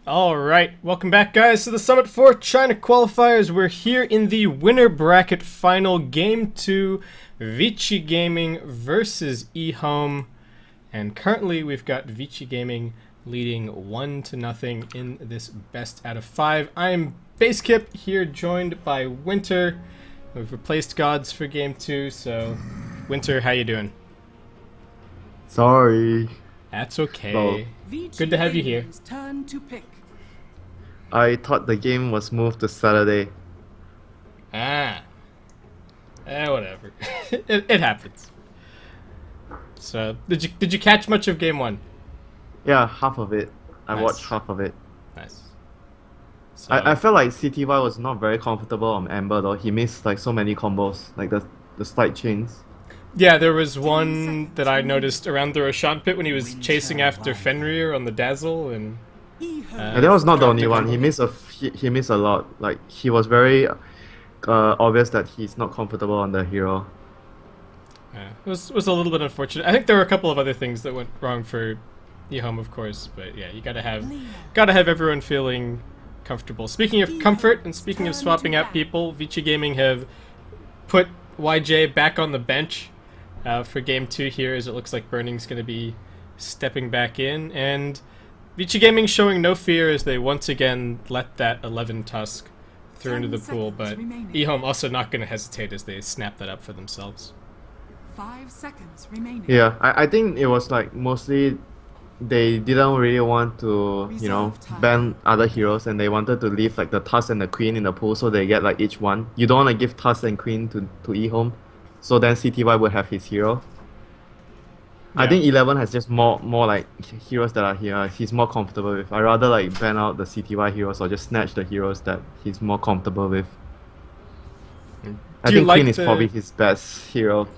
Alright, welcome back guys to the Summit 4 China qualifiers. We're here in the winner bracket final, game 2, Vici Gaming versus EHOME. And currently we've got Vici Gaming leading 1-0 in this best out of 5. I'm Basskip here, joined by Winter. We've replaced Gods for game 2, so Winter, how you doing? Sorry. That's okay. Good to have you here. Turn to pick. I thought the game was moved to Saturday. Whatever. it happens. So, did you catch much of game 1? Yeah, half of it. I Nice. watched half of it. Nice. So, I felt like cdec.y was not very comfortable on Amber though. He missed like so many combos, like the slide chains. yeah, there was one that I noticed around the Roshan pit when he was chasing after Fenrir on the Dazzle, and And that was not the only one. He missed a lot. Like he was very obvious that he's not comfortable on the hero. it was a little bit unfortunate. I think there were a couple of other things that went wrong for EHOME, of course, but yeah, you gotta have everyone feeling comfortable. Speaking of comfort and speaking of swapping out people, Vici Gaming have put YJ back on the bench for game 2 here, as it looks like Burning's going to be stepping back in, and Vici Gaming showing no fear as they once again let that 11 Tusk through into the pool, but EHOME also not going to hesitate as they snap that up for themselves. 5 seconds remaining. Yeah, I think it was like mostly they didn't really want to, you know, ban other heroes, and they wanted to leave like the Tusk and the Queen in the pool so they get like each one. You don't want to give Tusk and Queen to EHOME, so then cdec.y would have his hero. I think 11 has just more like heroes that are here he's more comfortable with. I rather like ban out the cdec.y heroes or just snatch the heroes that he's more comfortable with. I think Queen is probably his best hero.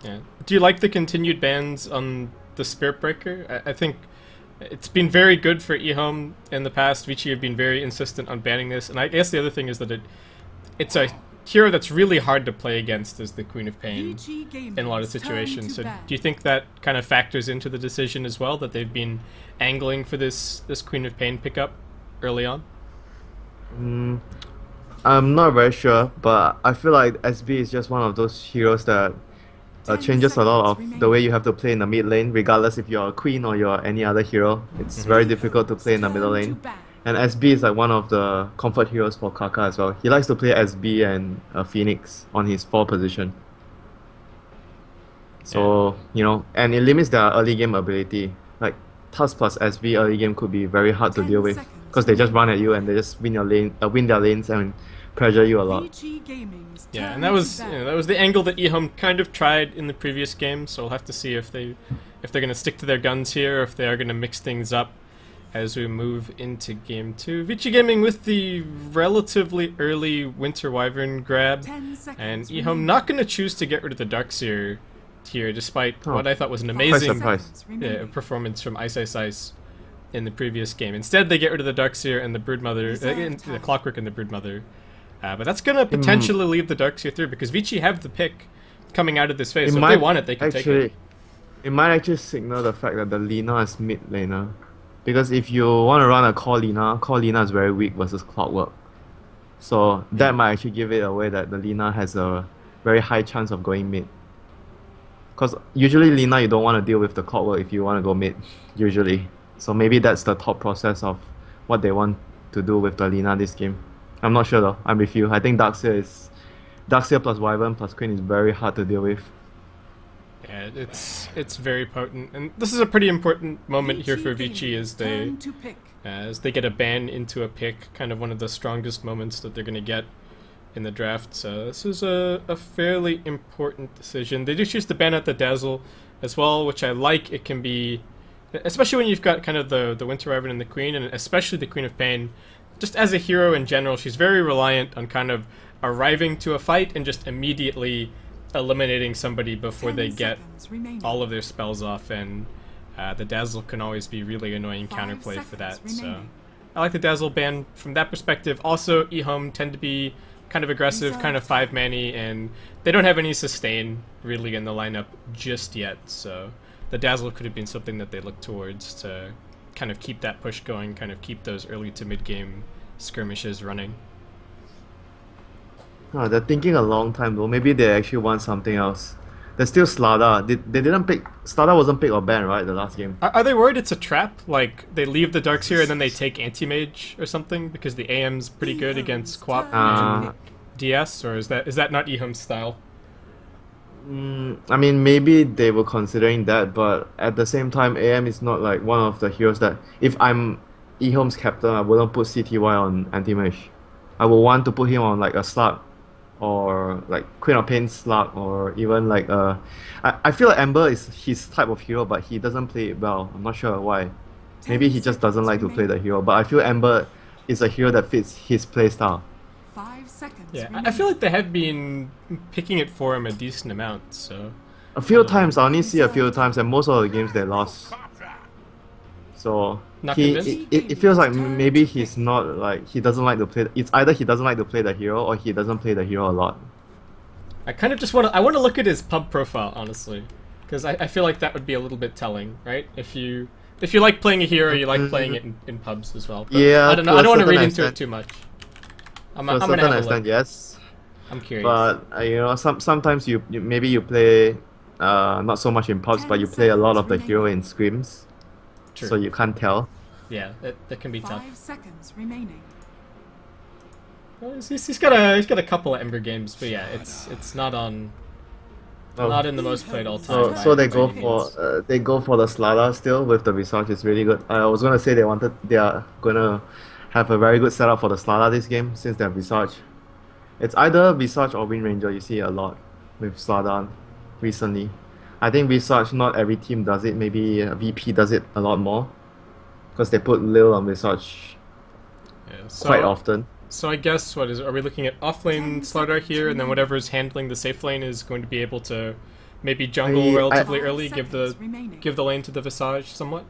Yeah. Do you like the continued bans on the Spirit Breaker? I think it's been very good for EHOME in the past. Vici have been very insistent on banning this, and I guess the other thing is that it's a hero that's really hard to play against as the Queen of Pain in a lot of situations. So do you think that kind of factors into the decision as well, that they've been angling for this Queen of Pain pickup early on? I'm not very sure, but I feel like SB is just one of those heroes that changes a lot of the way you have to play in the mid lane, regardless if you're a Queen or you're any other hero. It's very difficult to play in the middle lane. And SB is like one of the comfort heroes for Kaka as well. He likes to play SB and Phoenix on his 4 position. So, you know, and it limits their early game ability. Like, Tusk plus SB early game could be very hard to deal with, because they just run at you and they just win their lanes and pressure you a lot. Yeah, and that was the angle that EHOME kind of tried in the previous game, so we'll have to see if they're going to stick to their guns here, or if they are going to mix things up as we move into game 2. Vici Gaming with the relatively early Winter Wyvern grab, and EHOME not going to choose to get rid of the Darkseer here, despite what I thought was an amazing performance from Ice in the previous game. Instead, they get rid of the Darkseer and the Broodmother, the Clockwork and the Broodmother. But that's going to potentially leave the Darkseer through, because Vici have the pick coming out of this phase, so if they want it, they can take it. It might actually signal the fact that the Lina is mid laner. Because if you want to run a core Lina is very weak versus Clockwork. So that might actually give it away that the Lina has a very high chance of going mid. Because usually Lina you don't want to deal with the Clockwork if you want to go mid, usually. So maybe that's the thought process of what they want to do with the Lina this game. I'm not sure though, I'm with you. I think Darkseer plus Wyvern plus Queen is very hard to deal with. Yeah, it's very potent, and this is a pretty important moment here for Vici as they get a ban into a pick, kind of one of the strongest moments that they're going to get in the draft. So this is a fairly important decision. They do choose to ban out the Dazzle as well, which I like. It can be, especially when you've got kind of the Winter Wyvern and the Queen, and especially the Queen of Pain. Just as a hero in general, she's very reliant on kind of arriving to a fight and just immediately eliminating somebody before they get all of their spells off, and the Dazzle can always be really annoying counterplay for that. So I like the Dazzle ban from that perspective. Also, EHOME tend to be kind of aggressive, kind of 5-manny, and they don't have any sustain really in the lineup just yet, so the Dazzle could have been something that they looked towards to kind of keep that push going, kind of keep those early to mid game skirmishes running. Oh, they're thinking a long time though. Maybe they actually want something else. There's still Slada. They didn't pick. Slada wasn't picked or banned, right? The last game. Are they worried it's a trap? Like they leave the Darks here and then they take Anti-Mage or something because the AM's pretty good against Quap and DS, or is that not EHOME's style? I mean, maybe they were considering that, but at the same time, AM is not like one of the heroes that if I'm EHOME's captain, I wouldn't put cdec.y on anti-mage. I would want to put him on like a slug, or like Queen of Pain slug, or even like I feel like Ember is his type of hero, but he doesn't play it well. I'm not sure why. Maybe he just doesn't like to play the hero, but I feel Ember is a hero that fits his playstyle. 5 seconds. Yeah, I feel like they have been picking it for him a decent amount, so... A few times, I only see a few times, and most of the games they lost. So, Not it feels like maybe he's not, like, he doesn't like to play... It's either he doesn't like to play the hero, or he doesn't play the hero a lot. I kind of just want to... I want to look at his pub profile, honestly. Because I feel like that would be a little bit telling, right? If you like playing a hero, you like playing it in pubs as well. But yeah, I don't know. I don't want to read into it too much. I'm to a certain extent, yes. I'm curious. But you know, sometimes you maybe you play not so much in pubs, but you play a lot of the hero in scrims. True. So you can't tell. Yeah, that can be tough. 5 seconds remaining. Well, he's got a couple of Ember games, but yeah, it's not on. Not in the most played all time. So they go for the Slada still with the Visage. It's really good. I was gonna say they are gonna have a very good setup for the Slada this game since they have Visage. It's either Visage or Wind Ranger. You see a lot with Slada recently. I think Visage, not every team does it. Maybe VP does it a lot more because they put Lil on Visage quite often. So I guess are we looking at offlane Slardar here, and then whatever's handling the safe lane is going to be able to maybe jungle relatively early, give the lane to the Visage somewhat?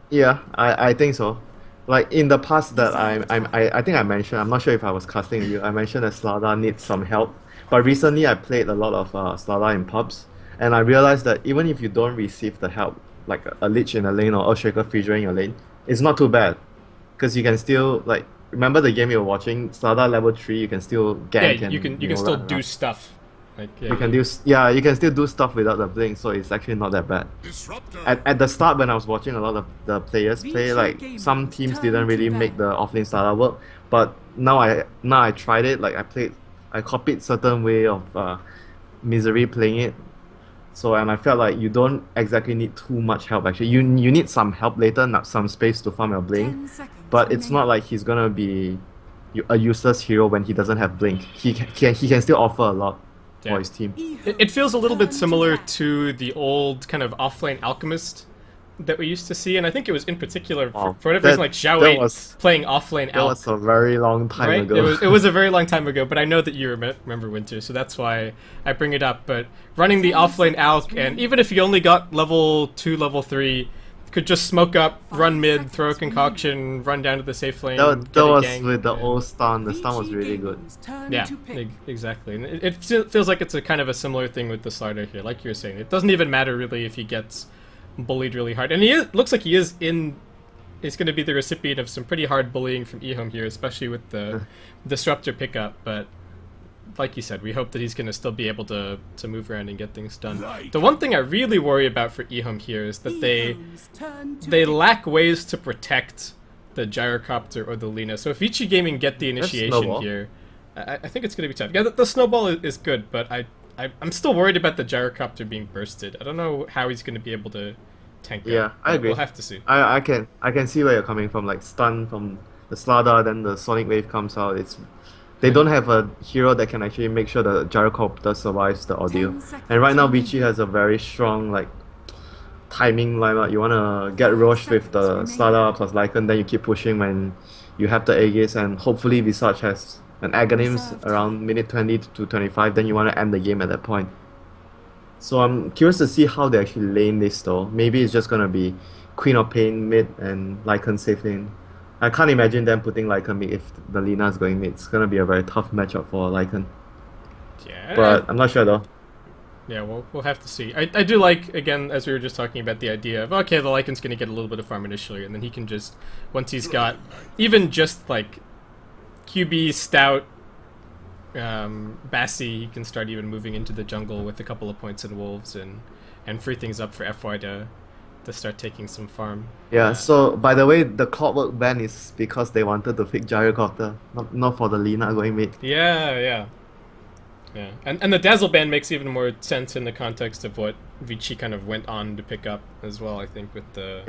Yeah, I think so. Like in the past that I think I mentioned, I'm not sure if I was casting you, I mentioned that Slada needs some help. But recently I played a lot of Slada in pubs, and I realized that even if you don't receive the help, like a Lich in a lane or Earthshaker Freezer in your lane, it's not too bad. Because you can still, like, remember the game you were watching, Slada level 3, you can still gank you can still do stuff. Like, you can still do stuff without the blink, so it's actually not that bad. At the start when I was watching a lot of the players play, like some teams didn't really make the offlane Slada work, but now I tried it, like I copied certain way of Misery playing it. So and I felt like you don't exactly need too much help actually. You need some help later, not some space to farm your blink. But it's not like he's gonna be a useless hero when he doesn't have blink. He can still offer a lot for his team. It feels a little bit similar to the old kind of offlane alchemist that we used to see, and I think it was in particular for whatever reason like Xiao 8 playing offlane alch. That was a very long time ago. It was a very long time ago, but I know that you remember Winter, so that's why I bring it up. But running the offlane alch, and even if you only got level 2, level 3, could just smoke up, run mid, throw a concoction, run down to the safe lane. That was with the old stun. The stun was really good. Yeah, exactly. And it feels like it's a kind of a similar thing with the Slardar here, like you were saying. It doesn't even matter really if he gets bullied really hard, and looks like he is he's going to be the recipient of some pretty hard bullying from EHOME here, especially with the disruptor pickup. But like you said, we hope that he's going to still be able to move around and get things done. The one thing I really worry about for EHOME here is that they lack ways to protect the gyrocopter or the Lina. So if Vici Gaming get the initiation here, I think it's going to be tough. Yeah, the snowball is good, but I'm still worried about the gyrocopter being bursted. I don't know how he's going to be able to tank that. Yeah, I agree. We'll have to see. I can see where you're coming from. Like stun from the Slada, then the Sonic Wave comes out. They don't have a hero that can actually make sure the gyrocopter survives the ordeal. And right now Vici has a very strong like timing lineup. You wanna get Roche with the Slada plus Lycan, then you keep pushing when you have the Aegis, and hopefully Visage has an Aghanims around minute 20 to 25, then you want to end the game at that point. So I'm curious to see how they actually lane this though. Maybe it's just gonna be Queen of Pain mid and Lycan safe lane. I can't imagine them putting Lycan mid if the Lina is going mid. It's gonna be a very tough matchup for Lycan. Yeah. But I'm not sure though. Yeah, we'll have to see. I do like, again, as we were just talking about, the idea of, okay, the Lycan's going to get a little bit of farm initially, and then he can just, once he's got even just like QB, Stout, Bassi, he can start even moving into the jungle with a couple of points in Wolves and free things up for FY to start taking some farm. Yeah, so by the way, the Clockwork ban is because they wanted to pick Gyrocopter, not for the Lina going mid. Yeah. And the Dazzle ban makes even more sense in the context of what Vici kind of went on to pick up as well, I think, with the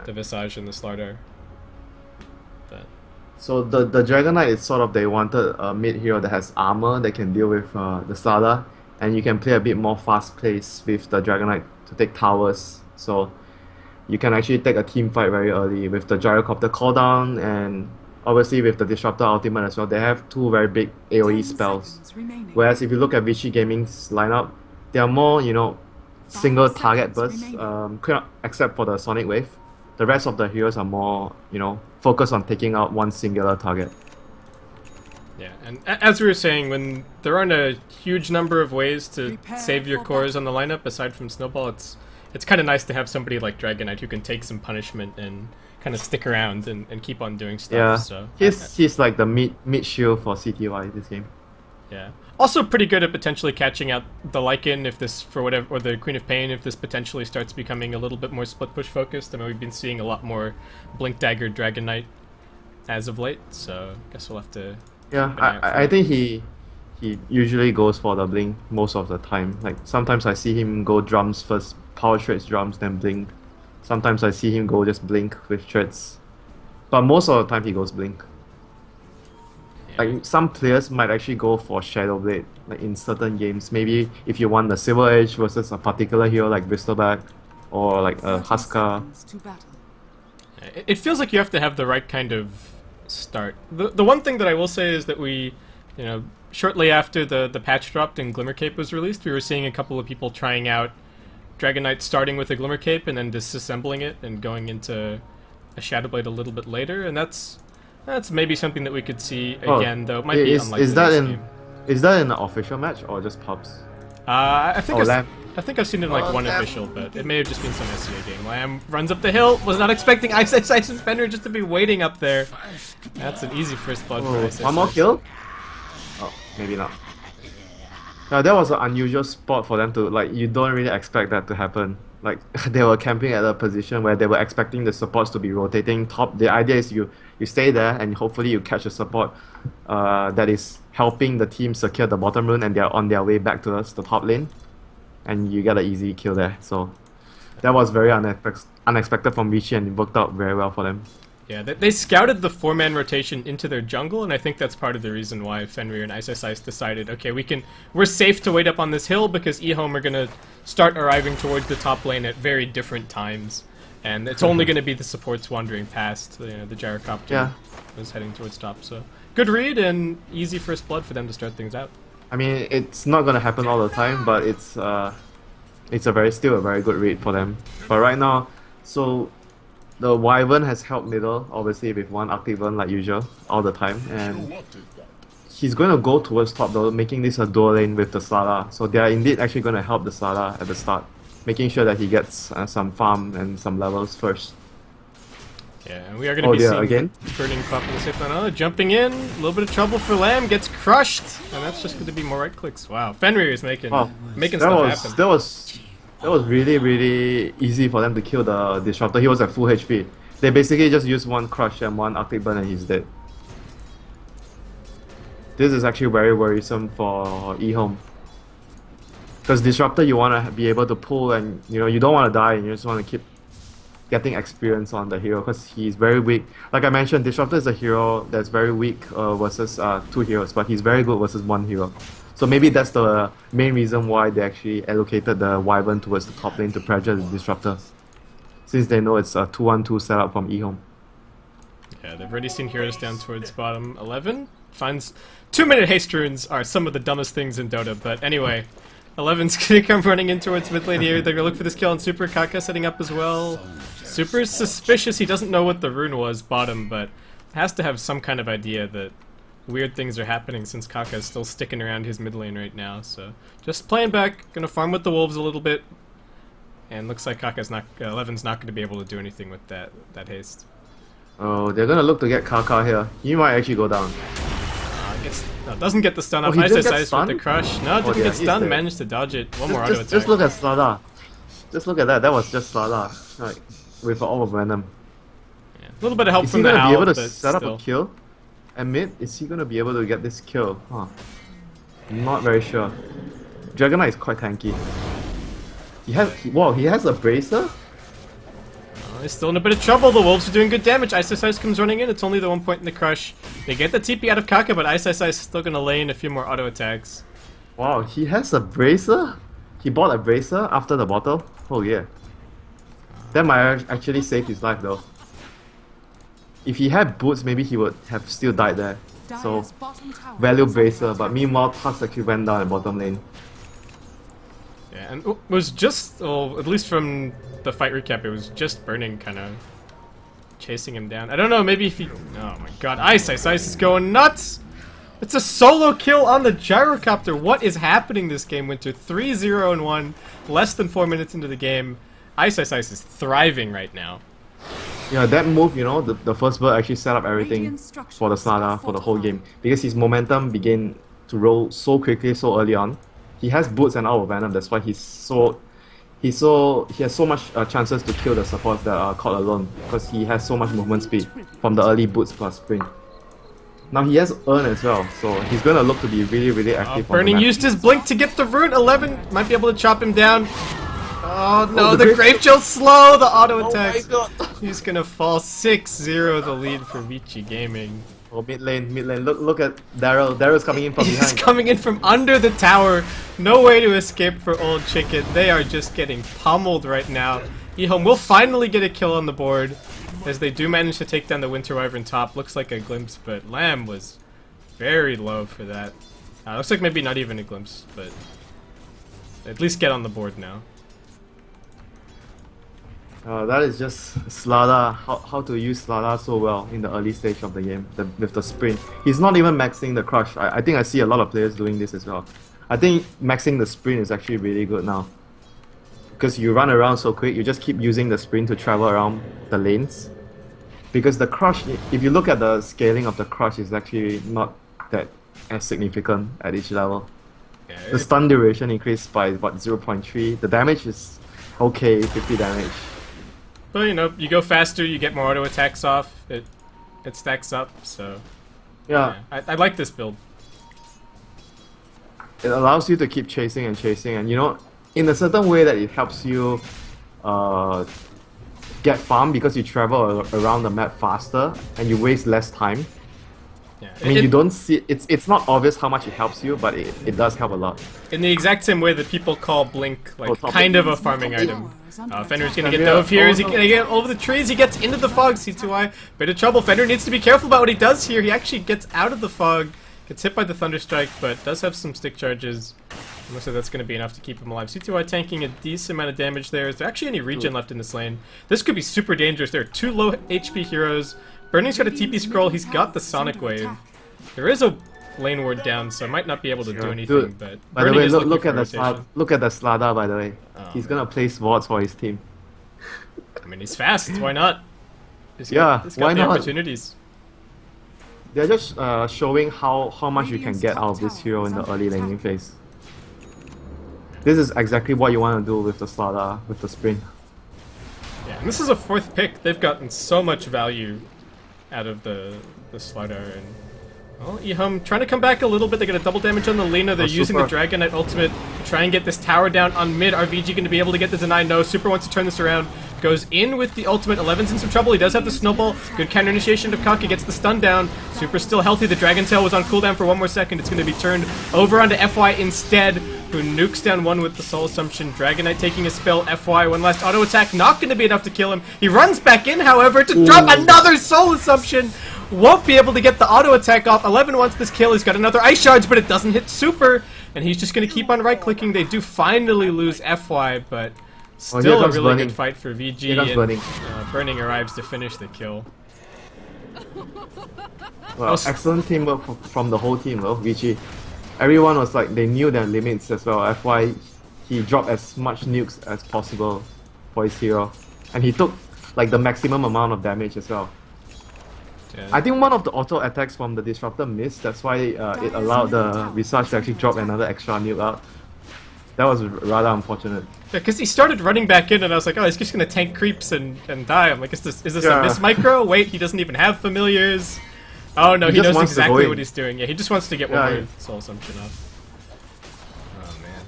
Visage and the Slardar. So the Dragon Knight is sort of, they wanted a mid hero that has armor that can deal with the Slardar, and you can play a bit more fast pace with the Dragon Knight to take towers. So you can actually take a team fight very early with the Gyrocopter cooldown, and obviously with the Disruptor ultimate as well. They have two very big AoE spells. Whereas if you look at Vici Gaming's lineup, they are more, single target bursts, except for the Sonic Wave. The rest of the heroes are more, focused on taking out one singular target. Yeah, and as we were saying, when there aren't a huge number of ways to save your cores on the lineup aside from Snowball, it's kind of nice to have somebody like Dragon Knight who can take some punishment and kind of stick around and keep on doing stuff. Yeah, so he's like the mid shield for cdec this game. Yeah. Also pretty good at potentially catching out the Lycan if this, for whatever, or the Queen of Pain if this potentially starts becoming a little bit more split push focused. I mean, we've been seeing a lot more Blink Dagger Dragon Knight as of late, so I guess we'll have to. Yeah, I think he usually goes for the Blink most of the time. Like sometimes I see him go drums first, power shreds drums, then Blink. Sometimes I see him go just Blink with shreds, but most of the time he goes Blink. Like some players might actually go for Shadow Blade, like in certain games. Maybe if you want the Silver Edge versus a particular hero like Bristleback or like a Huskar. It feels like you have to have the right kind of start. The one thing that I will say is that we, shortly after the patch dropped and Glimmer Cape was released, we were seeing a couple of people trying out Dragon Knight starting with a Glimmer Cape and then disassembling it and going into a Shadow Blade a little bit later, and that's maybe something that we could see again, though it might be unlikely. Is that in the official match or just pubs? I think I've seen it in like one official, but it may have just been some SCA game. Lamb runs up the hill, was not expecting Ice and Fender just to be waiting up there. That's an easy first blood for Ice. One more kill? Oh, maybe not. That was an unusual spot for them to, like, you don't really expect that to happen. Like, they were camping at a position where they were expecting the supports to be rotating top. The idea is you stay there and hopefully you catch a support that is helping the team secure the bottom rune, and they're on their way back to the top lane. And you get an easy kill there. So that was very unexpected from Vici, and it worked out very well for them. Yeah, they scouted the 4-man rotation into their jungle, and I think that's part of the reason why Fenrir and Ice decided, okay, we're safe to wait up on this hill because EHOME are gonna start arriving towards the top lane at very different times, and it's only gonna be the supports wandering past. The Gyrocopter was heading towards top, so good read and easy first blood for them to start things out. I mean, it's not gonna happen all the time, but it's still a very good read for them. But right now, so the Wyvern has helped middle, obviously with one Arctic Burn like usual, all the time, and he's going to go towards top though, making this a dual lane with the Slardar. So they are indeed actually going to help the Slardar at the start, making sure that he gets some farm and some levels first. Yeah, and we are going to be seeing again Burning Crop in the safe lane. Jumping in, a little bit of trouble for Lamb, gets crushed, and that's just going to be more right clicks. Wow, Fenrir is making stuff happen. That was really, really easy for them to kill the Disruptor. He was at full HP. They basically just used one Crush and one Arctic Burn and he's dead. This is actually very worrisome for EHOME. Because Disruptor, you want to be able to pull, and you don't want to die, and you just want to keep getting experience on the hero because he's very weak. Like I mentioned, Disruptor is a hero that's very weak versus two heroes, but he's very good versus one hero. So maybe that's the main reason why they actually allocated the Wyvern towards the top lane to pressure the Disruptor, since they know it's a 2-1-2 setup from EHOME. Yeah, they've already seen heroes down towards bottom 11. Finds 2-minute haste runes are some of the dumbest things in Dota, but anyway, 11's gonna come running in towards mid lane here. They're gonna look for this kill on Super. Kaka setting up as well. Super's suspicious. He doesn't know what the rune was bottom, but has to have some kind of idea that weird things are happening since Kaka is still sticking around his mid lane right now. So just playing back, gonna farm with the wolves a little bit, and looks like Kaka's not, Levin's not gonna be able to do anything with that haste. Oh, they're gonna look to get Kaka here. He might actually go down. No, doesn't get the stun off. He didn't Nice get with stunned? the crush. No, didn't get he's stunned. dead. Managed to dodge it. One more auto attack. Just look at Slada. Just look at that. That was just Slada. Like, with all of Venom. Yeah. A little bit of help Is from he the gonna Howl, be able to but set up still. a kill? And mid, is he gonna be able to get this kill? Huh. I'm not very sure. Dragon Knight is quite tanky. He has a bracer? He's still in a bit of trouble. The wolves are doing good damage. Ice comes running in. It's only the 1 point in the crush. They get the TP out of Kaka, but Ice is still gonna lay in a few more auto attacks. Wow, he has a bracer? He bought a bracer after the bottle? Oh yeah. That might actually save his life though. If he had boots, maybe he would have still died there. So, Dire's bottom tower value is bracer, under but attack. meanwhile, Tusk actually went down in bottom lane. Yeah, and it was just, well, at least from the fight recap, it was just Burning kind of chasing him down. I don't know, maybe if he... Oh my god, Ice is going nuts! It's a solo kill on the gyrocopter. What is happening this game, Winter? 3-0-1, less than 4 minutes into the game. Ice is thriving right now. Yeah, that move, you know, the first bird actually set up everything Radiant structures for the Slada are for the whole game. fortified. Because his momentum began to roll so quickly, so early on. He has boots and Hour Venom, that's why he has so much chances to kill the supports that are caught alone. Because he has so much movement speed from the early boots plus sprint. Now he has Earn as well, so he's gonna look to be really, really active on the Burning map. used his blink to get the rune. 11 might be able to chop him down. Oh no, Oh, the Grave Chill's slow, the auto Oh attack. my god! He's gonna fall 6-0 the lead for Vici Gaming. Oh, mid lane. Look at Daryl. Daryl's coming in from He's behind. coming in from under the tower. No way to escape for Old Chicken. They are just getting pummeled right now. EHOME will finally get a kill on the board, as they do manage to take down the Winter Wyvern top. Looks like a glimpse, but Lamb was very low for that. Looks like maybe not even a glimpse, but at least get on the board now. That is just Slada, how to use Slada so well in the early stage of the game, with the sprint. He's not even maxing the crush. I think I see a lot of players doing this as well. I think maxing the sprint is actually really good now. Because you run around so quick, you just keep using the sprint to travel around the lanes. Because the crush, if you look at the scaling of the crush, is actually not that as significant at each level. Yeah, The stun duration increased by what, 0.3. The damage is okay, 50 damage. but you know, you go faster, you get more auto attacks off. It stacks up, so Yeah. I like this build. It allows you to keep chasing, and you know, in a certain way that it helps you get farm because you travel around the map faster and you waste less time. Yeah. I mean, you don't see it's not obvious how much it helps you, but it does help a lot. In the exact same way that people call Blink like top kind of a His farming middle item. tower is under Fenrir's attack. gonna get Yeah. dove here. Is he Oh, no. gonna get over the trees? He gets into the fog. cdec.y, bit of trouble. Fenrir needs to be careful about what he does here. He actually gets out of the fog, gets hit by the Thunderstrike, but does have some stick charges. Looks like that's going to be enough to keep him alive. cdec.y tanking a decent amount of damage there. Is there actually any regen left in this lane? This could be super dangerous. There are two low HP heroes. Burning's got a TP scroll. He's got the Sonic Wave. There is a lane ward down, so might not be able to do anything. Dude, But by the Burning way, is looking look for at the rotation. look at the Slada. By the way, Oh, he's gonna place wards for his team. I mean, he's fast. Why not? He's Yeah, he's got why the not? opportunities. They're just showing how much you can get out of this hero in the early laning phase. This is exactly what you want to do with the Slada, with the sprint. Yeah, and this is a fourth pick. They've gotten so much value out of the Slider, and well, EHOME trying to come back a little bit. They get a double damage on the Lina. They're using the Super. Dragon Knight ultimate to try and get this tower down on mid. RVG going to be able to get the deny? No, Super wants to turn this around. Goes in with the ultimate. 11's in some trouble. He does have the snowball. Good counter initiation of Kaka. Gets the stun down. Super's still healthy. The Dragon Tail was on cooldown for 1 more second. It's going to be turned over onto FY instead, who nukes down one with the Soul Assumption. Dragon Knight taking a spell. FY, one last auto attack. Not going to be enough to kill him. He runs back in, however, to drop another Soul Assumption. Won't be able to get the auto attack off. 11 wants this kill. He's got another Ice Shards, but it doesn't hit Super. And he's just going to keep on right-clicking. They do finally lose FY, but here still a comes really Burning. good fight for VG. Here comes and, Burning. Burning arrives to finish the kill. Well, excellent teamwork from the whole team, though, Vici. Everyone was like, they knew their limits as well. That's why he dropped as much nukes as possible for his hero. And he took like the maximum amount of damage as well. Yeah. I think one of the auto attacks from the Disruptor missed. That's why it allowed the Visage to actually drop another extra nuke out. That was rather unfortunate. Yeah, because he started running back in, and I was like, oh, he's just gonna tank creeps and die. I'm like, is this a miss micro? Wait, he doesn't even have familiars. Oh no, he knows exactly what he's doing. Yeah, he just wants to get one more soul assumption off. Oh man.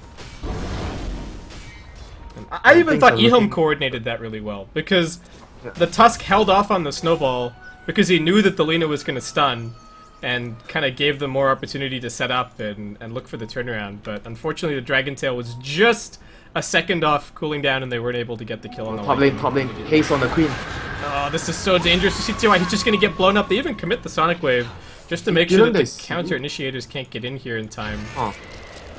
And I even thought EHOME coordinated that really well, because the Tusk held off on the snowball because he knew that the Lina was gonna stun, and kind of gave them more opportunity to set up and look for the turnaround. But unfortunately, the Dragon Tail was just a second off cooling down, and they weren't able to get the kill on the top lane, haste on the Queen. Oh, this is so dangerous. You see why he's just going to get blown up. They even commit the Sonic Wave just to make sure that the counter initiators can't get in here in time. Oh,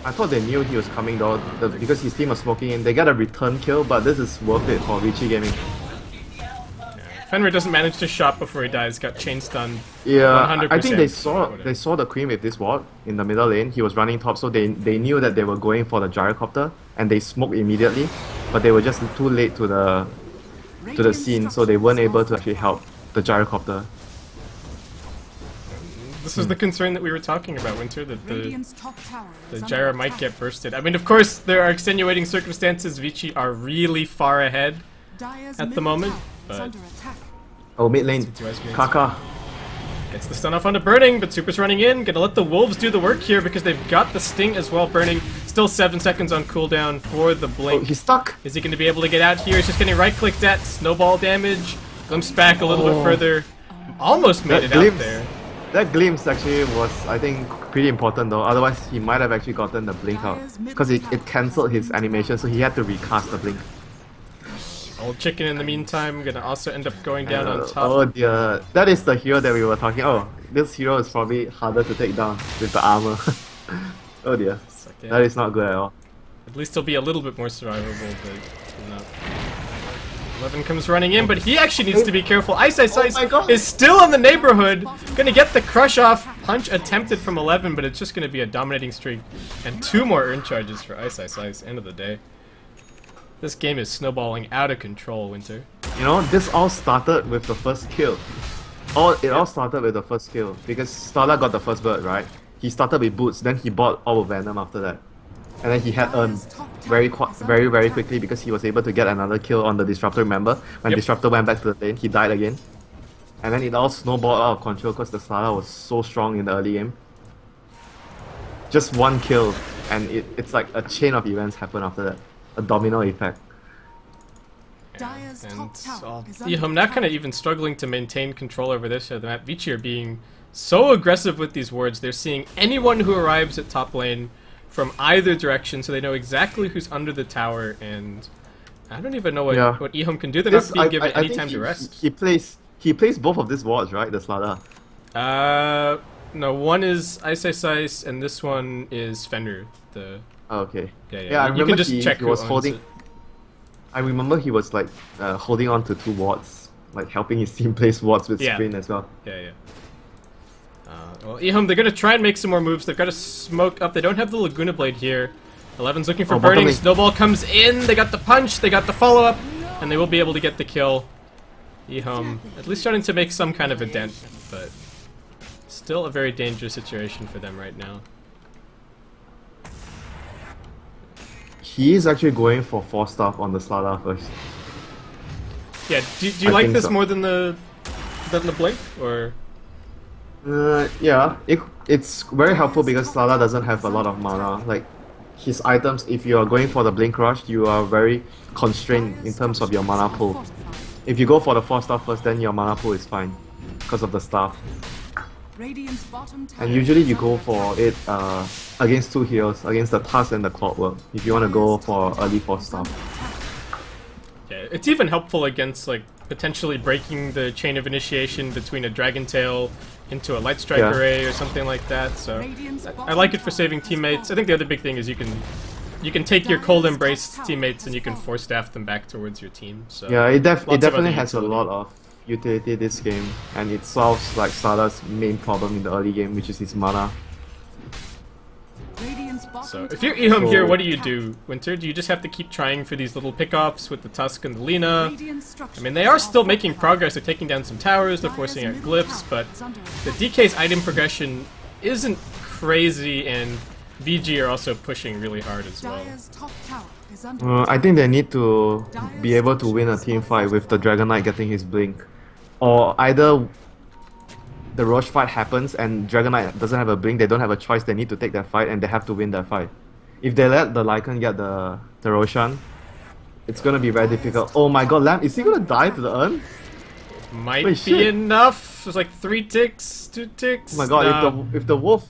I thought they knew he was coming though, because his team was smoking in. They got a return kill, but this is worth it for Vici Gaming. Fenrir doesn't manage to shot before he dies, got chain stunned. Yeah, 100%. I think they saw the Queen with this ward in the middle lane. He was running top, so they knew that they were going for the gyrocopter, and they smoked immediately. But they were just too late to the scene, so they weren't able to actually help the gyrocopter. This was the concern that we were talking about, Winter, that the gyro might get bursted. I mean, of course, there are extenuating circumstances. Vici are really far ahead at the moment. But oh, mid lane, Kaka. Gets the stun off onto Burning, but Super's running in. Gonna let the Wolves do the work here because they've got the Sting as well. Burning, still 7 seconds on cooldown for the Blink. Oh, he's stuck. Is he gonna be able to get out here? He's just getting right-clicked at. Snowball damage. Glimpse back a little bit further. Almost made it out there. That glimpse actually was, I think, pretty important though. Otherwise, he might have actually gotten the Blink out. Because it cancelled his animation, so he had to recast the Blink. Old Chicken in the meantime gonna also end up going down on top. Oh dear, that is the hero that we were talking. Oh, this hero is probably harder to take down with the armor. Oh dear, that is not good at all. At least he'll be a little bit more survivable, but no. 11 comes running in, but he actually needs to be careful. Ice is still in the neighborhood. Gonna get the crush off. Punch attempted from 11, but it's just gonna be a dominating streak. And 2 more urn charges for Ice. End of the day. This game is snowballing out of control, Winter. You know, this all started with the first kill. It all started with the first kill because Starla got the first bird, right? He started with boots, then he bought all of Venom after that. And then he had very quickly because he was able to get another kill on the Disruptor, remember? When Disruptor went back to the lane, he died again. And then it all snowballed out of control because the Starla was so strong in the early game. Just one kill, and it's like a chain of events happen after that. A domino effect. And EHOME now kind of even struggling to maintain control over this side of the map. Vici are being so aggressive with these wards. They're seeing anyone who arrives at top lane from either direction, so they know exactly who's under the tower, and I don't even know what EHOME can do. They're not being given any time to rest. He plays both of these wards, right? The Slada. No, one is Ice, and this one is Fenrir. Oh, okay. Yeah, I remember he was holding. I remember he was like holding on to 2 wards, like helping his team place wards with sprint as well. Yeah. Well, EHOME, they're gonna try and make some more moves. They've got a smoke up. They don't have the Laguna Blade here. 11's looking for Burning. Snowball comes in. They got the punch. They got the follow up, and they will be able to get the kill. EHOME at least starting to make some kind of a dent, but still a very dangerous situation for them right now. He is actually going for 4 stuff on the Slada first. Yeah, do you like this more than the Blink, or? Yeah, it's very helpful because Slada doesn't have a lot of mana. Like, his items, if you are going for the Blink Rush, you are very constrained in terms of your mana pool. If you go for the 4 stuff first, then your mana pool is fine because of the staff. And usually you go for it against 2 heroes, against the Tusk and the Clockwork, if you want to go for early 4 stuff. Yeah, it's even helpful against like potentially breaking the chain of initiation between a Dragon Tail into a Light Strike array or something like that, so I like it for saving teammates. I think the other big thing is you can take your Cold Embrace teammates and you can force staff them back towards your team. So yeah, it definitely has a lot of utility this game, and it solves like Sada's main problem in the early game, which is his mana. So if you're EHOME here, what do? Winter? Do you just have to keep trying for these little pickoffs with the Tusk and the Lina? I mean, they are still making progress. They're taking down some towers, they're forcing out glyphs, but the DK's item progression isn't crazy, and VG are also pushing really hard as well. I think they need to be able to win a team fight with the Dragon Knight getting his blink. Or either the Roche fight happens and Dragon Knight doesn't have a blink, they don't have a choice, they need to take that fight and they have to win that fight. If they let the Lycan get the Roshan, it's gonna be very difficult. Oh my god, Lamb, is he gonna die to the urn? Might be enough. It's like 3 ticks, 2 ticks. Oh my god, no, if the wolf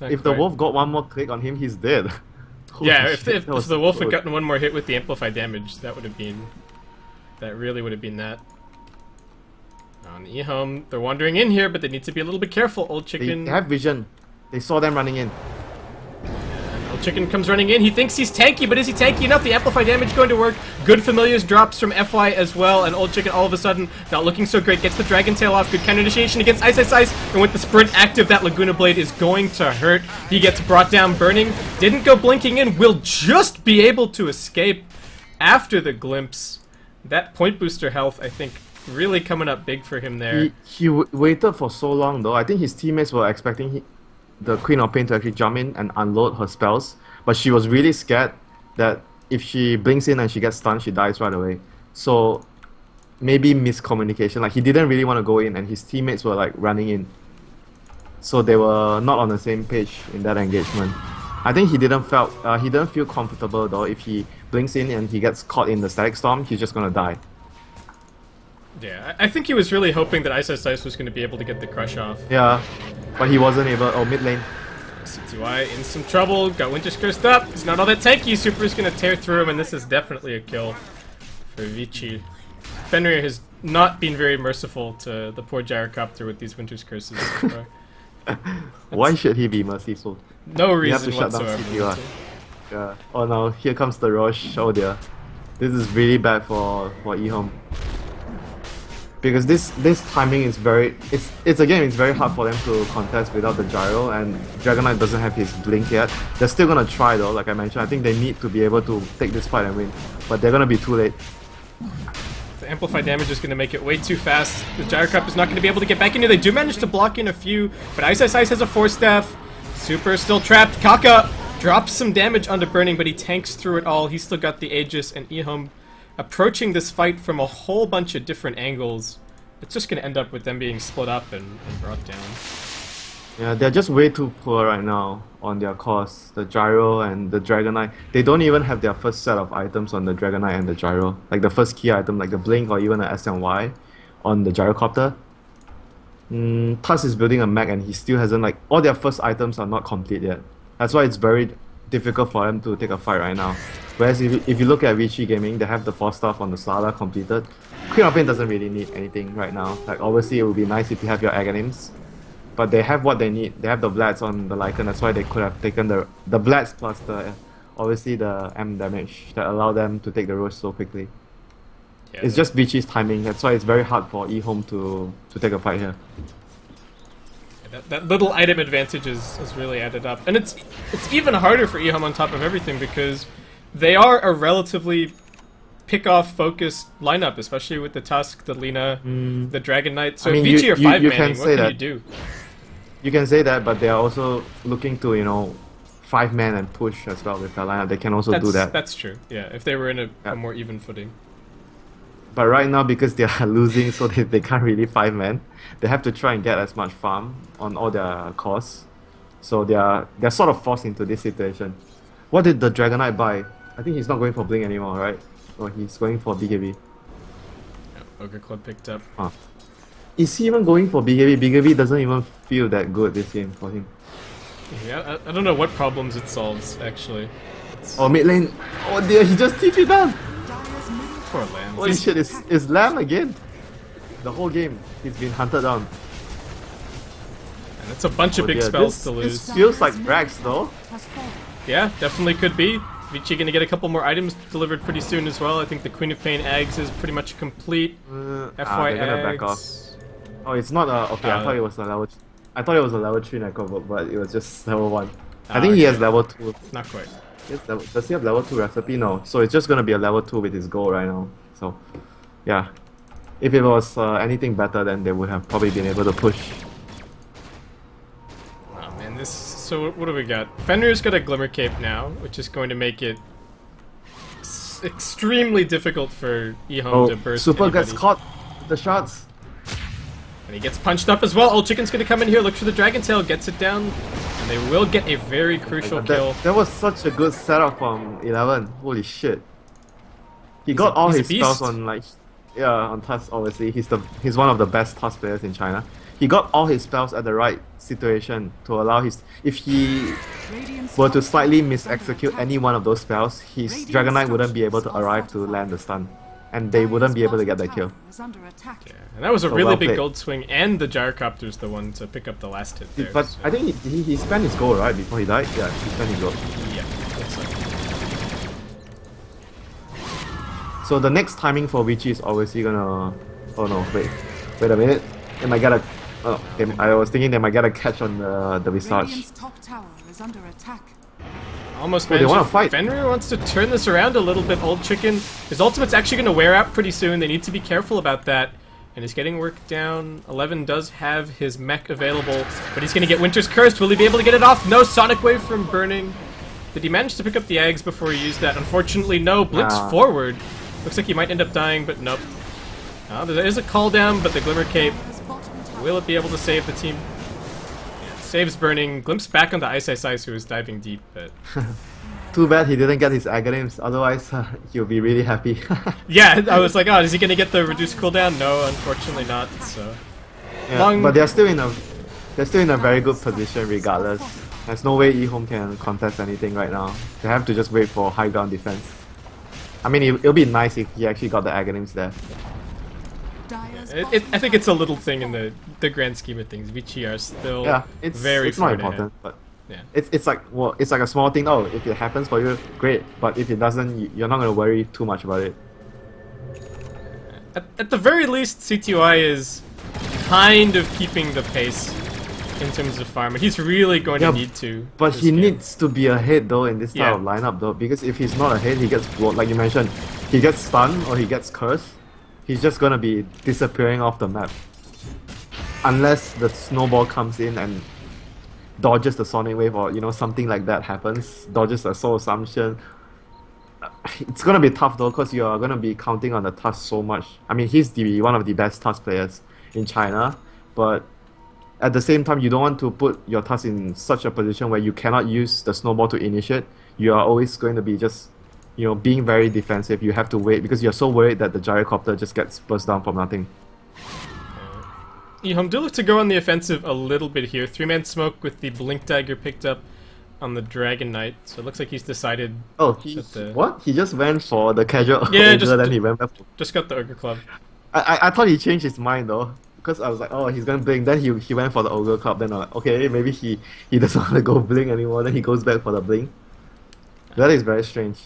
got one more click on him, he's dead. Yeah, if the wolf had gotten one more hit with the amplified damage, that would have been... That really would have been that. On EHOME, they're wandering in here, but they need to be a little bit careful. Old Chicken... They have vision. They saw them running in. And Old Chicken comes running in. He thinks he's tanky, but is he tanky enough? The amplified damage going to work. Good Familiars drops from FY as well, and Old Chicken all of a sudden not looking so great. Gets the Dragon Tail off. Good counter initiation against Ice Ice Ice, and with the sprint active, that Laguna Blade is going to hurt. He gets brought down burning. Didn't go blinking in. Will just be able to escape after the glimpse. That point booster health, I think, really coming up big for him there. He waited for so long though. I think his teammates were expecting the Queen of Pain to actually jump in and unload her spells, but she was really scared that if she blinks in and she gets stunned, she dies right away. So maybe miscommunication. Like he didn't really want to go in, and his teammates were like running in. So they were not on the same page in that engagement. I think he didn't feel comfortable though. If he blinks in and he gets caught in the Static Storm, he's just gonna die. Yeah, I think he was really hoping that Ice Ice Ice was going to be able to get the crush off. Yeah, but he wasn't able. Oh, mid lane. cdec.y in some trouble. Got Winter's cursed up. He's not all that tanky. Super's going to tear through him, and this is definitely a kill for Vici. Fenrir has not been very merciful to the poor Gyrocopter with these Winter's curses. Why should he be merciful? No reason you have to whatsoever. shut down cdec.y. Yeah. Oh no, here comes the Roche. Oh dear. This is really bad for EHOME. Because this timing is very... It's again, it's very hard for them to contest without the gyro, and Dragon Knight doesn't have his blink yet. They're still gonna try though, like I mentioned. I think they need to be able to take this fight and win, but they're gonna be too late. The amplified damage is going to make it way too fast. The Gyrocop is not going to be able to get back into. They do manage to block in a few, but Ice Ice Ice has a Force Staff. Super is still trapped. Kaka drops some damage onto Burning, but he tanks through it all. He's still got the Aegis, and EHOME approaching this fight from a whole bunch of different angles. It's just going to end up with them being split up and brought down. Yeah, they're just way too poor right now on their course. The Gyro and the Dragon Knight. They don't even have their first set of items on the Dragon Knight and the Gyro. Like the first key item, like the Blink or even the S and Y on the Gyrocopter. Tuss is building a mech and he still hasn't, like, all their first items are not complete yet. That's why it's very difficult for them to take a fight right now. Whereas if you look at Vici Gaming, they have the 4 stuff on the Sala completed. Queen of Pain doesn't really need anything right now. Like, obviously it would be nice if you have your Aghanims, but they have what they need. They have the Blats on the Lycan, that's why they could have taken the Blats plus the obviously the M damage that allowed them to take the Roche so quickly. Yeah, it's just Vici's timing, that's why it's very hard for EHOME to take a fight here. That little item advantage has really added up. And it's even harder for EHOME on top of everything because they are a relatively pick-off focused lineup, especially with the Tusk, the Lina, the Dragon Knight. So I mean, Vici are 5-manning, what can you do? You can say that, but they are also looking to, 5-man and push as well with their lineup. They can also do that. That's true, yeah, if they were in a more even footing. But right now, because they are losing, so they can't really 5-man, they have to try and get as much farm on all their cores. So they're sort of forced into this situation. What did the Dragon Knight buy? I think he's not going for Blink anymore, right? Or he's going for BKB. Yeah, Ogre Club picked up. Huh. Is he even going for BKB? BKB doesn't even feel that good this game for him. Yeah, I don't know what problems it solves, actually. Oh, mid lane. Oh dear, he just TP down. Poor Lamb. Holy shit, it's Lamb again. The whole game, he's been hunted down. And it's a bunch of big spells to lose. This feels like Brax though. Yeah, definitely could be. Vici gonna get a couple more items delivered pretty soon as well. I think the Queen of Pain Ags is pretty much complete. They're gonna back off. Oh, it's not a... Okay, I thought it was a level... I thought it was a level 3 Necrovolt, but it was just level 1. I think he has level 2. Not quite. Does he have level 2 recipe? No. So it's just gonna be a level 2 with his gold right now. So, yeah. If it was anything better, then they would have probably been able to push. Oh man, this... So what do we got? Fenrir's got a Glimmer Cape now, which is going to make it extremely difficult for EHOME to burst Super anybody. gets caught with the shots. And he gets punched up as well. Old Chicken's gonna come in here, looks for the Dragon Tail, gets it down, and they will get a very crucial kill. That was such a good setup from 11. Holy shit. He got all his spells on like... Yeah, on Tusk obviously. He's one of the best Tusk players in China. He got all his spells at the right situation to allow his... If he were to slightly mis-execute any one of those spells, his Dragon Knight wouldn't be able to arrive to land the stun. And they wouldn't be able to get the kill. Yeah, and that was a really big gold swing, and the Gyrocopter's the one to pick up the last hit there. But so. I think he spent his gold, right, before he died? Yeah, he spent his gold. Yeah, looks like. So the next timing for Vici is obviously gonna... Oh no, wait a minute. They might get a... Oh, I was thinking they might get a catch on the Visage. Top tower is under attack. Almost they want to fight. Fenrir wants to turn this around a little bit. Old Chicken. His ultimate's actually going to wear out pretty soon. They need to be careful about that. And he's getting work down. 11 does have his mech available, but he's going to get Winter's Curse. Will he be able to get it off? No, Sonic Wave from Burning. Did he manage to pick up the Eggs before he used that? Unfortunately, no. Blitz forward. Looks like he might end up dying, but nope. There is a call down, but the Glimmer Cape. Will it be able to save the team? Saves Burning, glimpse back on the Ice, who was diving deep, but... Too bad he didn't get his Aghanim's, otherwise he'll be really happy. Yeah, I was like, oh, is he gonna get the reduced cooldown? No, unfortunately not, so... Yeah, but they're still in a very good position regardless. There's no way EHOME can contest anything right now. They have to just wait for high ground defense. I mean, it'll be nice if he actually got the Aghanim's there. I think it's a little thing in the grand scheme of things. Vici are still very it's not important, but yeah, it's like a small thing. Oh, if it happens for you, great. But if it doesn't, you're not gonna worry too much about it. At the very least, cdec.y is kind of keeping the pace in terms of farm, and he's really going to need to. But he needs to be ahead though in this type of lineup though, because if he's not ahead, he gets blocked. Like you mentioned, he gets stunned or he gets cursed. He's just gonna be disappearing off the map. Unless the snowball comes in and dodges the Sonic Wave or something like that happens, dodges a Soul Assumption. It's gonna be tough though, because you're gonna be counting on the Tusk so much. I mean, he's one of the best Tusk players in China, but at the same time you don't want to put your Tusk in such a position where you cannot use the snowball to initiate. You are always going to be just being very defensive. You have to wait because you're so worried that the Gyrocopter just gets burst down from nothing. EHOME do look to go on the offensive a little bit here. 3-man smoke with the Blink Dagger picked up on the Dragon Knight, so it looks like he's decided. Oh, what? He just went for the casual ogre, then he went back for... Just got the Ogre Club. I thought he changed his mind though, because I was like, oh, he's gonna blink. Then he went for the Ogre Club. Then I'm like, okay, maybe he doesn't want to go blink anymore. Then he goes back for the blink. That is very strange.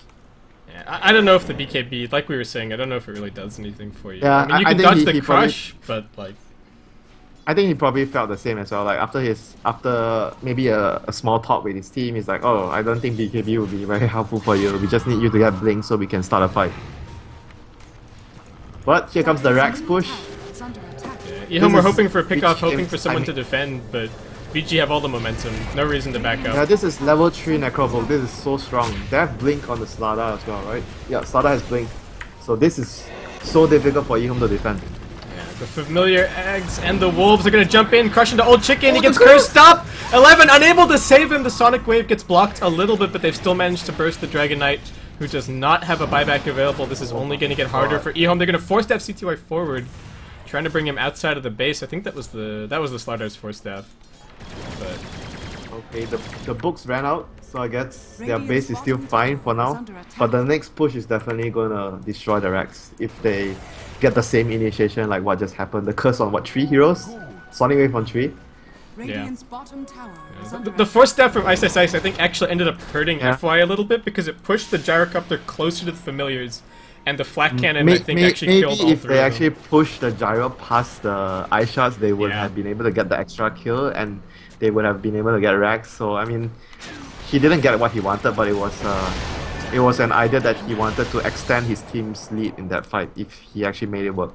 Yeah, I don't know if the BKB, like we were saying, I don't know if it really does anything for you. Yeah, I mean, you can dodge the crush, but like... I think he probably felt the same as well. Like after maybe a small talk with his team, he's like, oh, I don't think BKB will be very helpful for you. We just need you to get blink so we can start a fight. But here comes the Rax push. Yeah, EHOME were hoping for a pick-off, hoping for someone to defend, but Vici have all the momentum. No reason to back up. Yeah, this is level 3 Necrovolt. This is so strong. They have blink on the Slada as well, right? Yeah, Slada has blink. So this is so difficult for EHOME to defend. The familiar eggs and the wolves are gonna jump in, crush into Old Chicken. He gets cursed. Stop! 11 unable to save him. The Sonic Wave gets blocked a little bit, but they've still managed to burst the Dragon Knight, who does not have a buyback available. This is only gonna get harder for EHOME. They're gonna force staff cdec.y forward, trying to bring him outside of the base. I think that was the Slardar's force staff. But okay, the books ran out, so I guess their base is still fine for now. But the next push is definitely gonna destroy the Rex if they get the same initiation like what just happened. The curse on 3 heroes? Sonic Wave on 3? Yeah. The force staff from Ice I think actually ended up hurting FY a little bit because it pushed the Gyrocopter closer to the familiars and the flak cannon I think actually killed all maybe if three they of actually them. pushed the gyro past the eye shots, they would have been able to get the extra kill, and they would have been able to get racks. So I mean, he didn't get what he wanted, but it was an idea that he wanted to extend his team's lead in that fight if he actually made it work.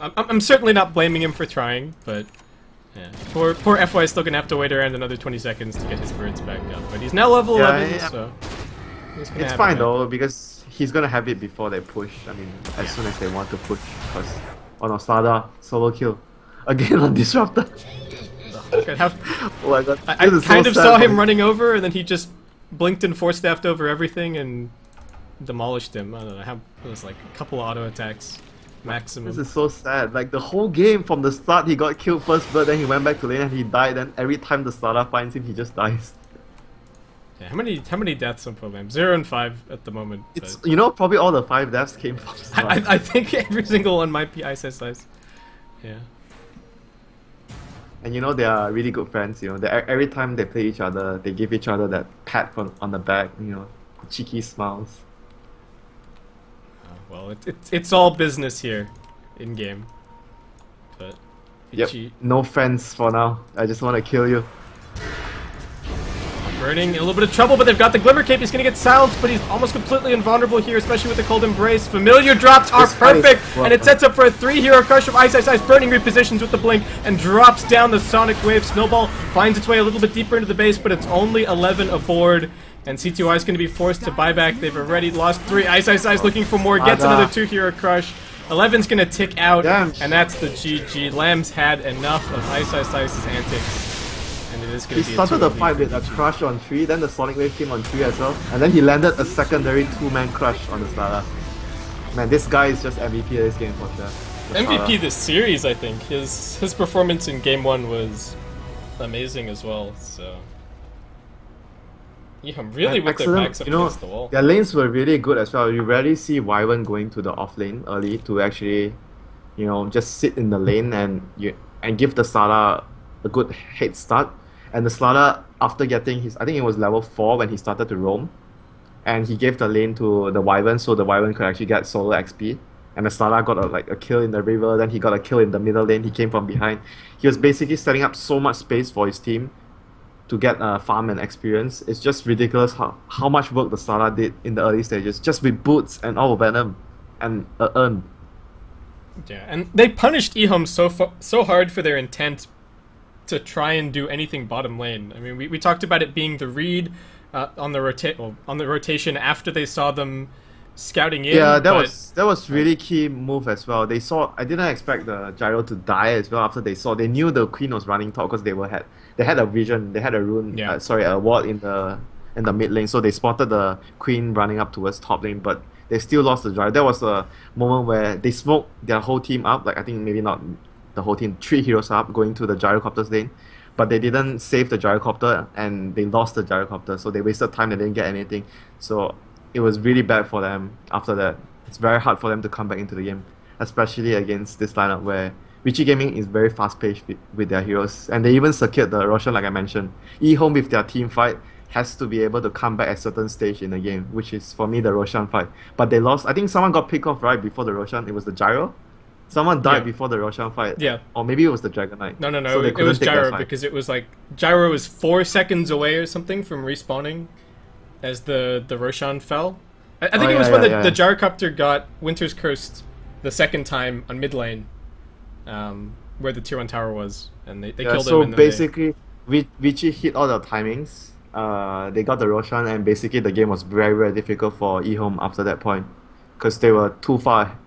I'm certainly not blaming him for trying, but yeah. Poor FY is still gonna have to wait around another 20 seconds to get his birds back up. But he's now level 11, so it's fine though, because he's gonna have it before they push. I mean, as soon as they want to push. Because on Osada, solo kill again on Disruptor. Oh my god! I kind of saw him running over, and then he just blinked and force staffed over everything and demolished him. I don't know how. It was like a couple of auto attacks. Maximum. This is so sad. Like the whole game from the start, he got killed first bird, then he went back to lane and he died. Then every time the Stada finds him, he just dies. Yeah, how many deaths on program? 0 and 5 at the moment. It's probably all the 5 deaths came from. I think every single one might be ice. Yeah. And they are really good friends. Every time they play each other, they give each other that pat on the back. Cheeky smiles. Well, it's all business here, in game. But Vici, no friends for now. I just want to kill you. Burning in a little bit of trouble, but they've got the Glimmer Cape. He's gonna get silenced, but he's almost completely invulnerable here, especially with the Cold Embrace. Familiar drops are perfect, and it sets up for a 3-hero crush of Ice. Burning repositions with the blink and drops down the Sonic Wave. Snowball finds its way a little bit deeper into the base, but it's only 11 aboard. And cdec.y is going to be forced to buy back. They've already lost 3. Ice looking for more. Gets another 2-hero crush. 11's going to tick out. And that's the GG. Lamb's had enough of Ice's antics. And it is going to be He started the fight with a crush on 3. Then the Sonic Wave came on 3 as well. And then he landed a secondary 2-man crush on the Stada. Man, this guy is just MVP of this game for sure. MVP this series, I think. His performance in Game 1 was amazing as well. So... yeah, really with their backs up against the wall. Their lanes were really good as well. You rarely see Wyvern going to the off lane early to actually, just sit in the lane and give the Stada a good head start. And the Stada, after getting I think it was level 4 when he started to roam, and he gave the lane to the Wyvern so the Wyvern could actually get solo XP. And the Stada got a kill in the river, then he got a kill in the middle lane, he came from behind. He was basically setting up so much space for his team to get farm and experience. It's just ridiculous how much work the Stada did in the early stages, just with boots and all Venom and Urn. Yeah, and they punished EHOME so hard for their intent to try and do anything bottom lane. I mean, we talked about it being the read on the rotation after they saw them scouting in. Yeah, that was really key move as well. They saw. I didn't expect the gyro to die as well after they knew the queen was running top because they had a vision, they had a rune, a ward in the mid lane, so they spotted the queen running up towards top lane, but they still lost the gyro. There was a moment where they smoked their whole team up, like I think maybe not the whole team, 3 heroes up going to the gyrocopter's lane, but they didn't save the gyrocopter and they lost the gyrocopter, so they wasted time, they didn't get anything. So it was really bad for them after that. It's very hard for them to come back into the game, especially against this lineup where Vici Gaming is very fast-paced with their heroes, and they even secured the Roshan, like I mentioned. EHOME with their team fight has to be able to come back at a certain stage in the game, which is, for me, the Roshan fight. But they lost. I think someone got picked off right before the Roshan. It was the Gyro. Someone died before the Roshan fight. Yeah. Or maybe it was the Dragon Knight. No. So it was Gyro, because it was like... Gyro was 4 seconds away or something from respawning as the Roshan fell. I think it was when the gyrocopter got Winter's Cursed the second time on mid lane. Where the tier 1 tower was, and they killed him. So basically, Vici hit all the timings. They got the Roshan, and basically the game was very, very difficult for EHOME after that point, because they were too far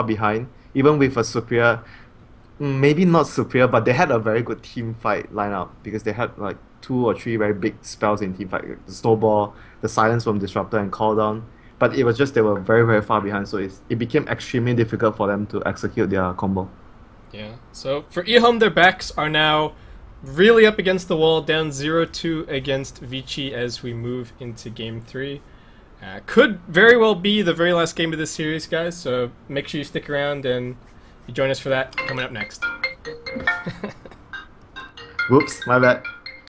behind. Even with a superior, maybe not superior, but they had a very good team fight lineup because they had like 2 or 3 very big spells in team fight: the Snowball, the Silence from Disruptor, and Call Down. But it was just they were very, very far behind, so it became extremely difficult for them to execute their combo. Yeah, so for EHOME, their backs are now really up against the wall, down 0-2 against Vici as we move into Game 3. Could very well be the very last game of this series, guys, so make sure you stick around and you join us for that coming up next. Whoops, my bad.